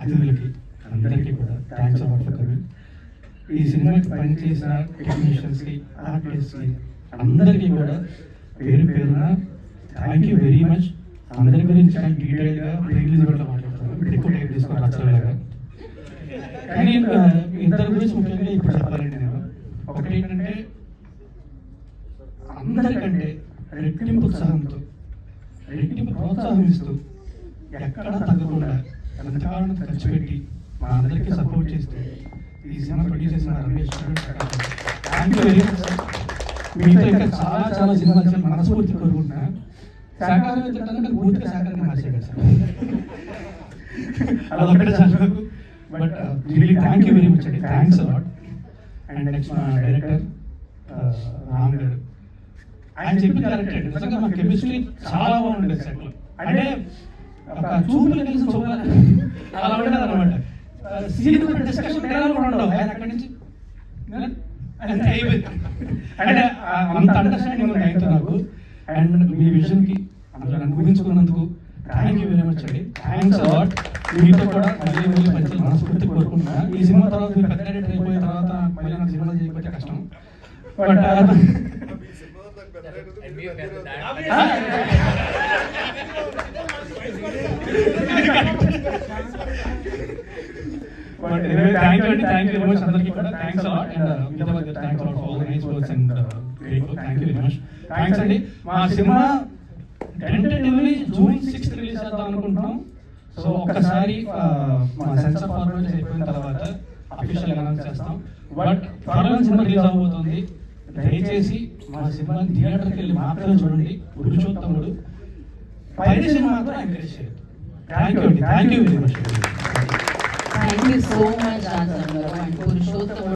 అతిథులకి అందరికీ కూడా thanks for coming. ఈ సినిమాకి పనిచేసిన టెక్నీషియన్స్కి, ఆర్టిస్ట్కి అందరికీ కూడా పేరు పేరున థ్యాంక్ యూ వెరీ మచ్. అందరి గురించి నేను డీటెయిల్గా రిలీజ్ కూడా మాట్లాడతాను, ఇప్పుడు ఎక్కువ టైం తీసుకొని రచ్చలేగా. కానీ ఇద్దరి గురించి ముఖ్యంగా ఇప్పుడు చెప్పాలండి నేను. ఒకటి ఏంటంటే అందరికంటే రెట్టింపు ఉత్సాహంతో, రెట్టింపు ప్రోత్సాహం ఇస్తూ, ఎక్కడా తగ్గకుండా ఎంతకాలం ఖర్చు పెట్టి మా అందరికీ సపోర్ట్ చేస్తూ ఈ సినిమా ప్రొడ్యూస్ చేసిన Ramesh thank you very much sir. మీతో ఇంకా చాలా చాలా సినిమాలు చాలా మనస్ఫూర్తి కోరుకుంటున్నా. శాఖాహారం తింటానంటే పూర్తిగా శాఖాహారంగా మార్చేయగల సార్, అదొక్కటే చాలు. But really thank you very much అండి, థ్యాంక్స్ అలాట్. అండ్ నెక్స్ట్ మా డైరెక్టర్ రామ్ గారు, ఆయన చెప్పిన క్యారెక్టర్ నిజంగా మా కెమిస్ట్రీ చాలా బాగుంటుంది సెట్లో. అంటే ఒక చూపులు కలిసి చూడాలి అలా ఉండదు అనమాట. సీన్ డిస్కషన్ కూడా ఉండవు, ఆయన అక్కడి నుంచి అంతే అయిపోయింది. అంటే అంత అండర్స్టాండింగ్ ఉంది ఆయనతో నాకు. అండ్ మీ విజన్కి అందులో నన్ను ఊహించుకున్నందుకు థ్యాంక్ యూ వెరీ మచ్ అండి, థ్యాంక్స్ అలాట్. మీతో కూడా మళ్ళీ మళ్ళీ మంచి మనస్ఫూర్తి కోరుకుంటున్నా. ఈ సినిమా తర్వాత మీరు పెద్ద డైరెక్టర్ అయిపోయిన తర్వాత మళ్ళీ నాకు సినిమా చేయకపోతే కష్టం. బట్ థ్యాంక్ యూ అండి, థ్యాంక్ యూ వెరీ మచ్ అందరికీ కూడా thanks a lot. And thanks a lot for all the nice words and great work. Thank you very much, thanks అండి. మా cinema tentatively June 6th release చేద్దాం అనుకుంటున్నాం. So ఒక్కసారి మా censor formalities అయిపోయిన తర్వాత అఫీషియల్గా అనౌన్స్ చేస్తాం. బట్ త్వరలో సినిమా రిలీజ్ అవబోతుంది. దయచేసి మా సినిమాని థియేటర్కి వెళ్ళి మాత్రమే చూడండి. పురుషోత్తముడు పైరసీ మాత్రం ఎంకరేజ్ చేయండి. థ్యాంక్ యూ అండి, thank you very much. Thank you so much, Raj Garu. And Purushottam